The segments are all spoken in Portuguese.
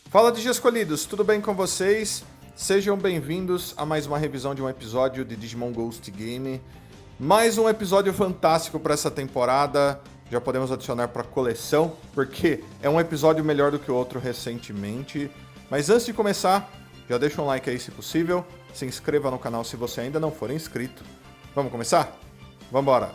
Fala Digi Escolhidos, tudo bem com vocês? Sejam bem-vindos a mais uma revisão de um episódio de Digimon Ghost Game. Mais um episódio fantástico para essa temporada, já podemos adicionar para a coleção, porque é um episódio melhor do que o outro recentemente. Mas antes de começar, já deixa um like aí se possível, se inscreva no canal se você ainda não for inscrito. Vamos começar? Vambora!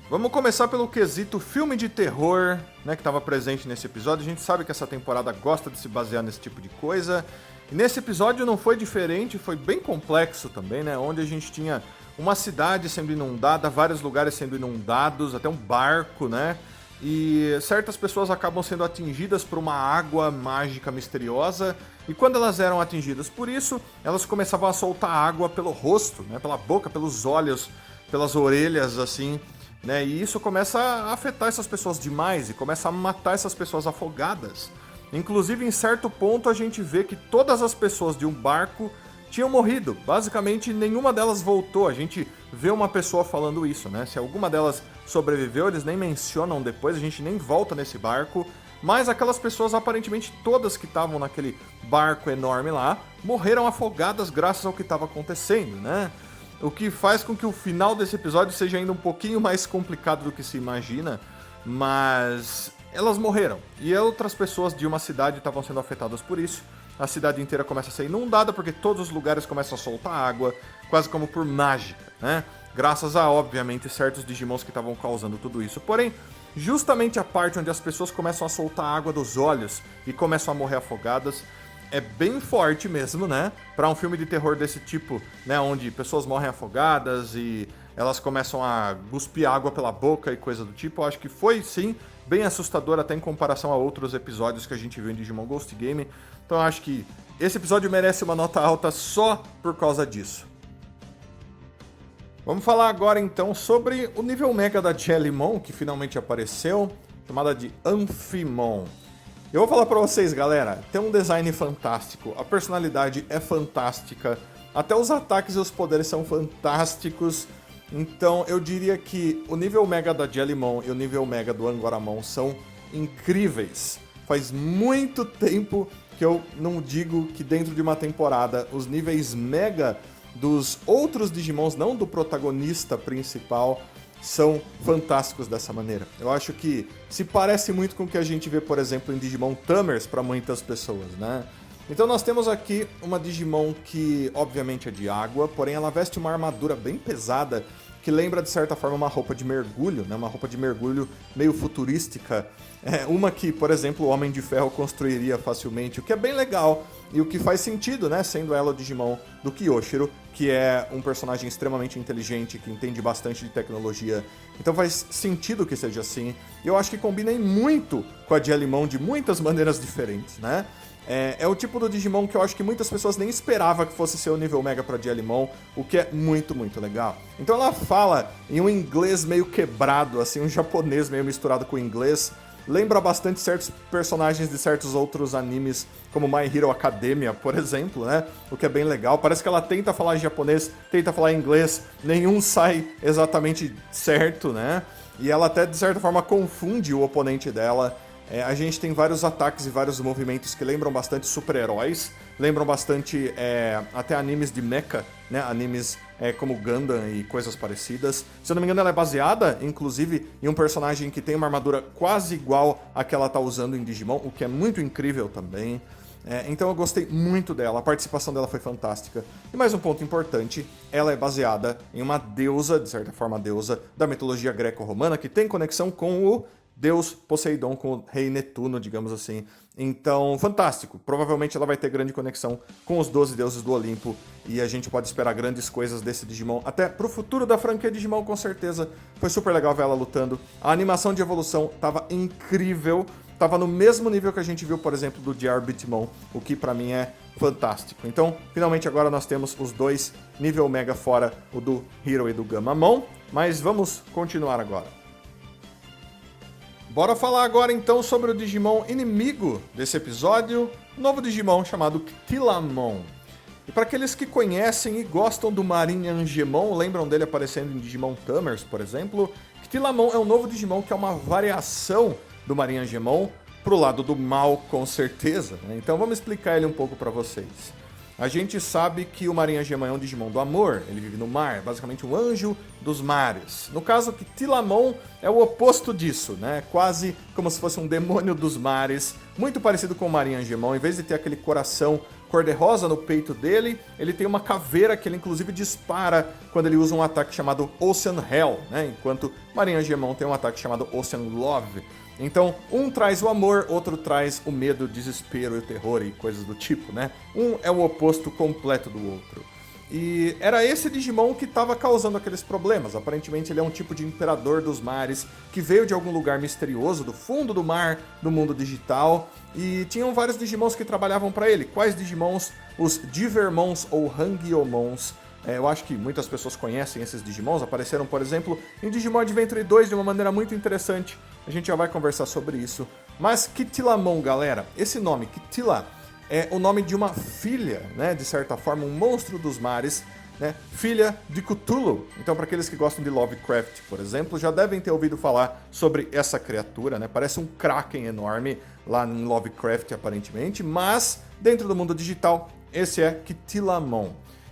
Vamos começar pelo quesito filme de terror, né, que estava presente nesse episódio. A gente sabe que essa temporada gosta de se basear nesse tipo de coisa. E nesse episódio não foi diferente, foi bem complexo também, né? Onde a gente tinha uma cidade sendo inundada, vários lugares sendo inundados, até um barco, né? E certas pessoas acabam sendo atingidas por uma água mágica misteriosa. E quando elas eram atingidas por isso, elas começavam a soltar água pelo rosto, né? Pela boca, pelos olhos, pelas orelhas, assim. Né? E isso começa a afetar essas pessoas demais e começa a matar essas pessoas afogadas. Inclusive, em certo ponto, a gente vê que todas as pessoas de um barco tinham morrido. Basicamente, nenhuma delas voltou. A gente vê uma pessoa falando isso, né? Se alguma delas sobreviveu, eles nem mencionam depois, a gente nem volta nesse barco. Mas aquelas pessoas, aparentemente todas que estavam naquele barco enorme lá, morreram afogadas graças ao que estava acontecendo, né? O que faz com que o final desse episódio seja ainda um pouquinho mais complicado do que se imagina, mas elas morreram. E outras pessoas de uma cidade estavam sendo afetadas por isso. A cidade inteira começa a ser inundada porque todos os lugares começam a soltar água, quase como por mágica, né? Graças a, obviamente, certos Digimons que estavam causando tudo isso. Porém, justamente a parte onde as pessoas começam a soltar água dos olhos e começam a morrer afogadas, é bem forte mesmo, né? Pra um filme de terror desse tipo, né? Onde pessoas morrem afogadas e elas começam a cuspir água pela boca e coisa do tipo. Eu acho que foi, sim, bem assustador até em comparação a outros episódios que a gente viu em Digimon Ghost Game. Então eu acho que esse episódio merece uma nota alta só por causa disso. Vamos falar agora então sobre o nível Mega da Jellymon, que finalmente apareceu, chamada de Amphimon. Eu vou falar pra vocês, galera, tem um design fantástico, a personalidade é fantástica, até os ataques e os poderes são fantásticos, então eu diria que o nível Mega da Jellymon e o nível Mega do Angoramon são incríveis. Faz muito tempo que eu não digo que dentro de uma temporada os níveis Mega dos outros Digimons, não do protagonista principal, são fantásticos dessa maneira. Eu acho que se parece muito com o que a gente vê, por exemplo, em Digimon Tamers para muitas pessoas, né? Então nós temos aqui uma Digimon que obviamente é de água, porém ela veste uma armadura bem pesada que lembra de certa forma uma roupa de mergulho, né? Uma roupa de mergulho meio futurística. Uma que, por exemplo, o Homem de Ferro construiria facilmente, o que é bem legal e o que faz sentido, né? Sendo ela o Digimon do Kyoshiro, que é um personagem extremamente inteligente, que entende bastante de tecnologia. Então faz sentido que seja assim. E eu acho que combina muito com a Jellymon de muitas maneiras diferentes, né? É o tipo do Digimon que eu acho que muitas pessoas nem esperavam que fosse ser o nível Mega pra Jellymon, o que é muito, muito legal. Então ela fala em um inglês meio quebrado, assim, um japonês meio misturado com inglês. Lembra bastante certos personagens de certos outros animes, como My Hero Academia, por exemplo, né? O que é bem legal. Parece que ela tenta falar japonês, tenta falar inglês, nenhum sai exatamente certo, né? E ela até, de certa forma, confunde o oponente dela. A gente tem vários ataques e vários movimentos que lembram bastante super-heróis, lembram bastante até animes de mecha, né? Animes como Gundam e coisas parecidas. Se eu não me engano, ela é baseada, inclusive, em um personagem que tem uma armadura quase igual à que ela tá usando em Digimon, o que é muito incrível também. Então eu gostei muito dela, a participação dela foi fantástica. E mais um ponto importante, ela é baseada em uma deusa, de certa forma deusa, da mitologia greco-romana, que tem conexão com o Deus Poseidon, com o rei Netuno, digamos assim. Então, fantástico. Provavelmente ela vai ter grande conexão com os 12 deuses do Olimpo e a gente pode esperar grandes coisas desse Digimon. Até pro futuro da franquia Digimon, com certeza. Foi super legal ver ela lutando. A animação de evolução tava incrível. Tava no mesmo nível que a gente viu, por exemplo, do DR Bitmon, o que pra mim é fantástico. Então, finalmente agora nós temos os dois nível Mega fora, o do Hero e do Gammamon. Mas vamos continuar agora. Bora falar agora então sobre o Digimon inimigo desse episódio, o novo Digimon chamado Ctilamon. E para aqueles que conhecem e gostam do Marinangemon, lembram dele aparecendo em Digimon Tamers, por exemplo, Ctilamon é um novo Digimon que é uma variação do Marinangemon, pro lado do mal, com certeza, né? Então vamos explicar ele um pouco para vocês. A gente sabe que o Marinha-Gemon é um Digimon do amor, ele vive no mar, basicamente um anjo dos mares. No caso, que Kitillamon é o oposto disso, né? Quase como se fosse um demônio dos mares, muito parecido com o Marinha-Gemon. Em vez de ter aquele coração cor-de-rosa no peito dele, ele tem uma caveira que ele inclusive dispara quando ele usa um ataque chamado Ocean Hell, né? Enquanto Marinha-Gemon tem um ataque chamado Ocean Love. Então, um traz o amor, outro traz o medo, o desespero e o terror e coisas do tipo, né? Um é o oposto completo do outro. E era esse Digimon que estava causando aqueles problemas. Aparentemente ele é um tipo de imperador dos mares que veio de algum lugar misterioso, do fundo do mar, do mundo digital. E tinham vários Digimons que trabalhavam para ele. Quais Digimons? Os Divermons ou Hangyomons. Eu acho que muitas pessoas conhecem esses Digimons, apareceram, por exemplo, em Digimon Adventure 2 de uma maneira muito interessante. A gente já vai conversar sobre isso. Mas Kitillamon, galera, esse nome, Kitilla, é o nome de uma filha, né, de certa forma, um monstro dos mares, né, filha de Cthulhu. Então, para aqueles que gostam de Lovecraft, por exemplo, já devem ter ouvido falar sobre essa criatura, né? Parece um kraken enorme lá em Lovecraft, aparentemente, mas dentro do mundo digital, esse é Kitillamon.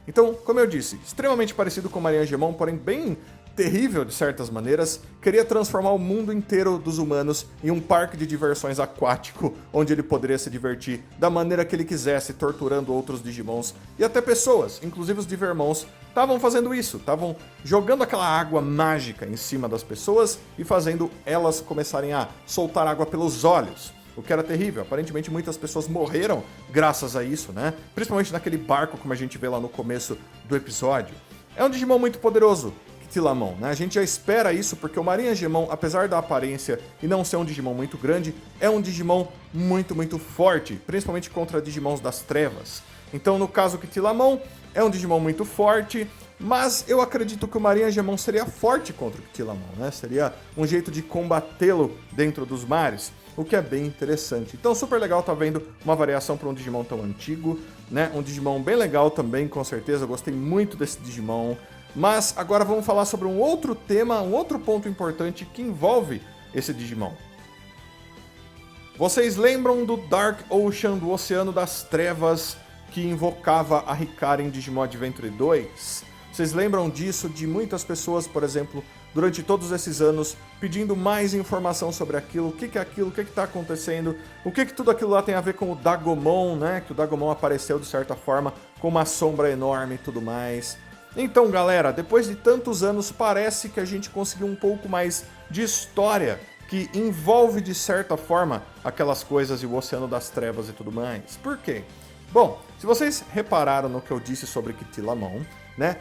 Então, como eu disse, extremamente parecido com Marinha-Gemon, porém bem terrível de certas maneiras, queria transformar o mundo inteiro dos humanos em um parque de diversões aquático, onde ele poderia se divertir da maneira que ele quisesse, torturando outros Digimons e até pessoas, inclusive os Divermons, estavam fazendo isso, estavam jogando aquela água mágica em cima das pessoas e fazendo elas começarem a soltar água pelos olhos. O que era terrível. Aparentemente muitas pessoas morreram graças a isso, né? Principalmente naquele barco, como a gente vê lá no começo do episódio. É um Digimon muito poderoso, Kitillamon, né? A gente já espera isso porque o Marinha-Gemon, apesar da aparência e não ser um Digimon muito grande, é um Digimon muito forte, principalmente contra Digimons das trevas. Então, no caso, Kitillamon é um Digimon muito forte, mas eu acredito que o Marinha-Gemon seria forte contra o Kitillamon, né? Seria um jeito de combatê-lo dentro dos mares, o que é bem interessante. Então, super legal tá vendo uma variação para um Digimon tão antigo, né? Um Digimon bem legal também, com certeza. Eu gostei muito desse Digimon. Mas agora vamos falar sobre um outro tema, um outro ponto importante que envolve esse Digimon. Vocês lembram do Dark Ocean, do Oceano das Trevas, que invocava a Hikari em Digimon Adventure 2? Vocês lembram disso, de muitas pessoas, por exemplo, durante todos esses anos, pedindo mais informação sobre aquilo, o que é aquilo, o que está acontecendo, o que tudo aquilo lá tem a ver com o Dagomon, né? Que o Dagomon apareceu de certa forma com uma sombra enorme e tudo mais. Então, galera, depois de tantos anos, parece que a gente conseguiu um pouco mais de história que envolve de certa forma aquelas coisas e o Oceano das Trevas e tudo mais. Por quê? Bom, se vocês repararam no que eu disse sobre Kitillamon, né?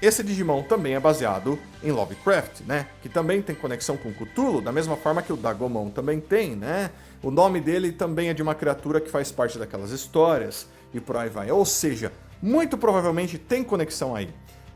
Esse Digimon também é baseado em Lovecraft, né? Que também tem conexão com Cthulhu, da mesma forma que o Dagomon também tem, né? O nome dele também é de uma criatura que faz parte daquelas histórias e por aí vai. Ou seja, muito provavelmente tem conexão aí.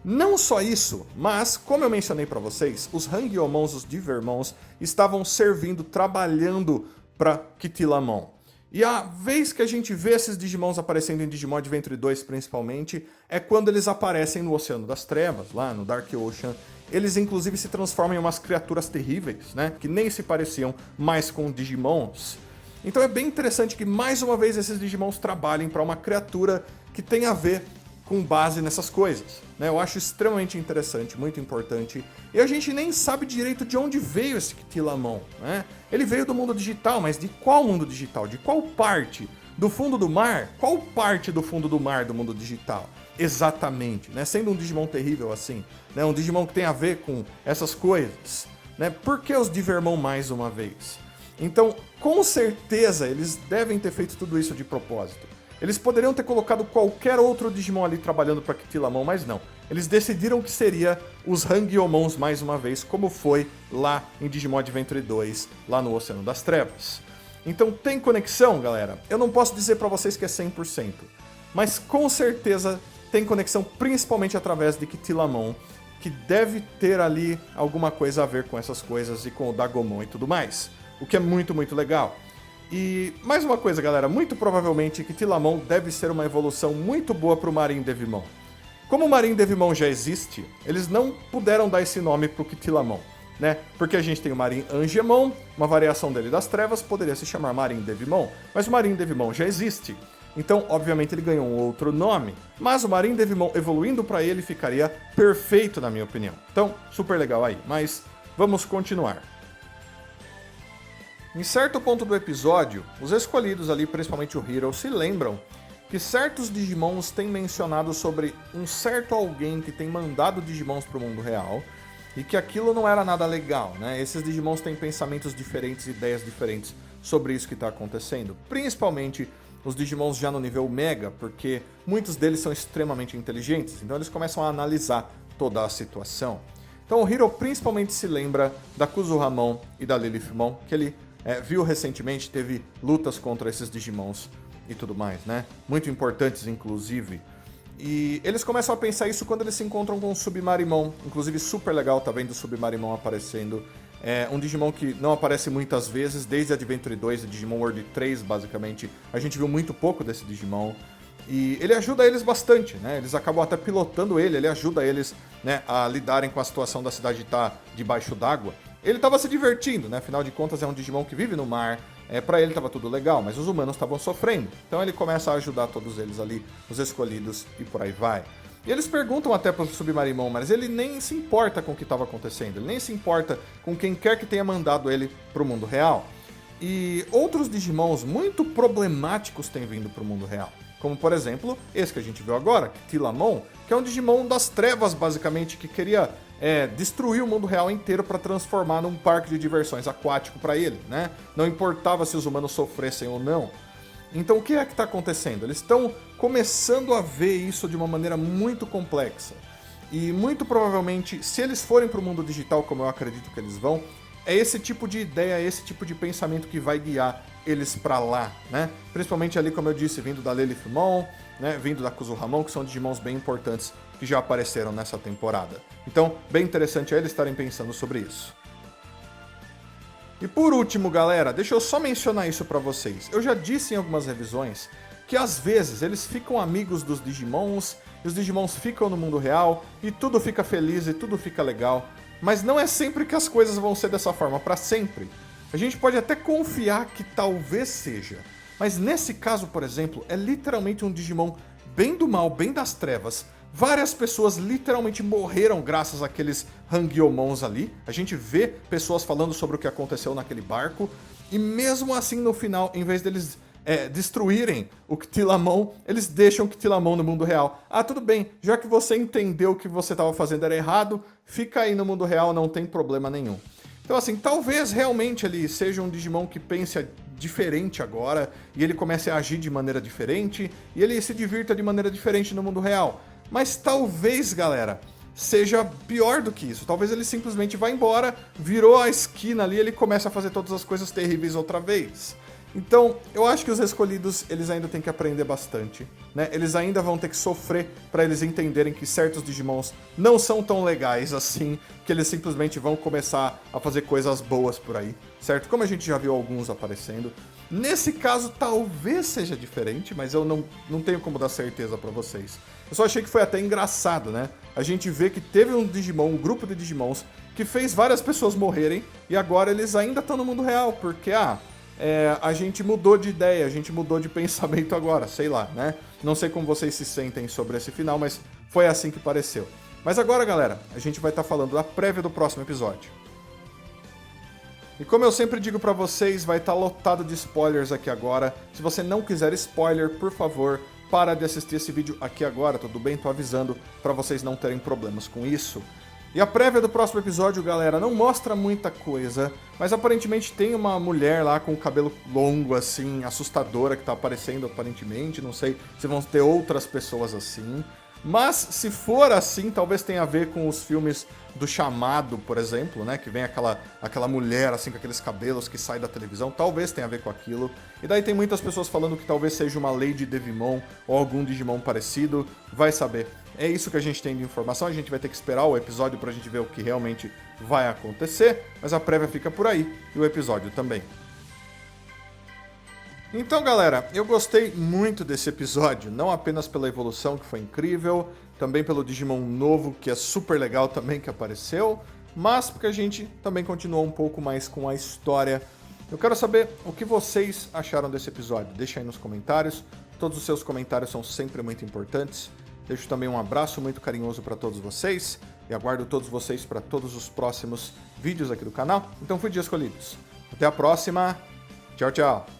Não só isso, mas, como eu mencionei para vocês, os Hangyomons, os Divermons, estavam servindo, trabalhando para Kitillamon. E a vez que a gente vê esses Digimons aparecendo em Digimon Adventure 2 principalmente, é quando eles aparecem no Oceano das Trevas, lá no Dark Ocean. Eles inclusive se transformam em umas criaturas terríveis, né? Que nem se pareciam mais com Digimons. Então é bem interessante que mais uma vez esses Digimons trabalhem para uma criatura que tem a ver com base nessas coisas, né? Eu acho extremamente interessante, muito importante. E a gente nem sabe direito de onde veio esse Kitillamon, né? Ele veio do mundo digital, mas de qual mundo digital? De qual parte? Do fundo do mar? Qual parte do fundo do mar do mundo digital? Exatamente, né? Sendo um Digimon terrível assim, né? Um Digimon que tem a ver com essas coisas, né? Por que os Divermon mais uma vez? Então, com certeza, eles devem ter feito tudo isso de propósito. Eles poderiam ter colocado qualquer outro Digimon ali trabalhando para Kitillamon, mas não. Eles decidiram que seria os Hangyomons mais uma vez, como foi lá em Digimon Adventure 2, lá no Oceano das Trevas. Então tem conexão, galera? Eu não posso dizer para vocês que é 100%, mas com certeza tem conexão principalmente através de Kitillamon, que deve ter ali alguma coisa a ver com essas coisas e com o Dagomon e tudo mais, o que é muito legal. E mais uma coisa, galera, muito provavelmente Kitillamon deve ser uma evolução muito boa para o Marin Devimon. Como o Marin Devimon já existe, eles não puderam dar esse nome para o Kitillamon. né? Porque a gente tem o Marin Angemon, uma variação dele das trevas, poderia se chamar Marin Devimon, mas o Marin Devimon já existe. Então, obviamente, ele ganhou um outro nome, mas o Marin Devimon evoluindo para ele ficaria perfeito, na minha opinião. Então, super legal aí, mas vamos continuar. Em certo ponto do episódio, os escolhidos ali, principalmente o Hiro, se lembram que certos Digimons têm mencionado sobre um certo alguém que tem mandado Digimons para o mundo real e que aquilo não era nada legal, né? Esses Digimons têm pensamentos diferentes, ideias diferentes sobre isso que está acontecendo, principalmente os Digimons já no nível Mega, porque muitos deles são extremamente inteligentes, então eles começam a analisar toda a situação. Então o Hiro principalmente se lembra da Kuzuhamon e da Lilithmon, que ele viu recentemente, teve lutas contra esses Digimons e tudo mais, né? Muito importantes, inclusive. E eles começam a pensar isso quando eles se encontram com o Submarimon. Inclusive, super legal tá vendo o Submarimon aparecendo. É um Digimon que não aparece muitas vezes, desde Adventure 2 e Digimon World 3, basicamente. A gente viu muito pouco desse Digimon. E ele ajuda eles bastante, né? Eles acabam até pilotando ele ajuda eles, né, a lidarem com a situação da cidade estar debaixo d'água. Ele estava se divertindo, né? Afinal de contas é um Digimon que vive no mar. Pra ele estava tudo legal, mas os humanos estavam sofrendo. Então ele começa a ajudar todos eles ali, os escolhidos, e por aí vai. E eles perguntam até pro Submarimon, mas ele nem se importa com o que estava acontecendo. Ele nem se importa com quem quer que tenha mandado ele pro mundo real. E outros Digimons muito problemáticos têm vindo pro mundo real. Como, por exemplo, esse que a gente viu agora, Tilamon, que é um Digimon das trevas, basicamente, que queria destruir o mundo real inteiro para transformar num parque de diversões aquático para ele, né? Não importava se os humanos sofressem ou não. Então o que é que está acontecendo? Eles estão começando a ver isso de uma maneira muito complexa. E muito provavelmente, se eles forem para o mundo digital, como eu acredito que eles vão, é esse tipo de ideia, esse tipo de pensamento que vai guiar eles para lá, né? Principalmente ali, como eu disse, vindo da Lilithmon, né? Vindo da Kuzuhamon, que são Digimons bem importantes que já apareceram nessa temporada. Então, bem interessante eles estarem pensando sobre isso. E por último, galera, deixa eu só mencionar isso pra vocês. Eu já disse em algumas revisões que às vezes eles ficam amigos dos Digimons, e os Digimons ficam no mundo real, e tudo fica feliz e tudo fica legal. Mas não é sempre que as coisas vão ser dessa forma, pra sempre. A gente pode até confiar que talvez seja. Mas nesse caso, por exemplo, é literalmente um Digimon bem do mal, bem das trevas. Várias pessoas literalmente morreram graças àqueles Hangyomons ali. A gente vê pessoas falando sobre o que aconteceu naquele barco. E mesmo assim, no final, em vez deles destruírem o Ctilamon, eles deixam o Ctilamon no mundo real. Ah, tudo bem, já que você entendeu que o que você estava fazendo era errado, fica aí no mundo real, não tem problema nenhum. Então assim, talvez realmente ele seja um Digimon que pense diferente agora, e ele comece a agir de maneira diferente, e ele se divirta de maneira diferente no mundo real. Mas talvez, galera, seja pior do que isso. Talvez ele simplesmente vá embora, virou a esquina ali e ele começa a fazer todas as coisas terríveis outra vez. Então, eu acho que os escolhidos, eles ainda têm que aprender bastante, né? Eles ainda vão ter que sofrer para eles entenderem que certos Digimons não são tão legais assim, que eles simplesmente vão começar a fazer coisas boas por aí, certo? Como a gente já viu alguns aparecendo. Nesse caso, talvez seja diferente, mas eu não tenho como dar certeza para vocês. Eu só achei que foi até engraçado, né? A gente vê que teve um Digimon, um grupo de Digimons, que fez várias pessoas morrerem, e agora eles ainda estão no mundo real, porque, a gente mudou de ideia, a gente mudou de pensamento agora, sei lá, né? Não sei como vocês se sentem sobre esse final, mas foi assim que pareceu. Mas agora, galera, a gente vai estar falando da prévia do próximo episódio. E como eu sempre digo pra vocês, vai estar lotado de spoilers aqui agora. Se você não quiser spoiler, por favor, para de assistir esse vídeo aqui agora, tudo bem? Tô avisando pra vocês não terem problemas com isso. E a prévia do próximo episódio, galera, não mostra muita coisa, mas aparentemente tem uma mulher lá com o cabelo longo, assim, assustadora, que tá aparecendo aparentemente. Não sei se vão ter outras pessoas assim. Mas, se for assim, talvez tenha a ver com os filmes do Chamado, por exemplo, né? Que vem aquela mulher, assim, com aqueles cabelos que sai da televisão. Talvez tenha a ver com aquilo. E daí tem muitas pessoas falando que talvez seja uma Lady Devimon ou algum Digimon parecido. Vai saber. É isso que a gente tem de informação. A gente vai ter que esperar o episódio pra gente ver o que realmente vai acontecer. Mas a prévia fica por aí e o episódio também. Então, galera, eu gostei muito desse episódio, não apenas pela evolução, que foi incrível, também pelo Digimon novo, que é super legal também, que apareceu, mas porque a gente também continuou um pouco mais com a história. Eu quero saber o que vocês acharam desse episódio. Deixa aí nos comentários. Todos os seus comentários são sempre muito importantes. Deixo também um abraço muito carinhoso para todos vocês e aguardo todos vocês para todos os próximos vídeos aqui do canal. Então fui de escolhidos. Até a próxima. Tchau, tchau.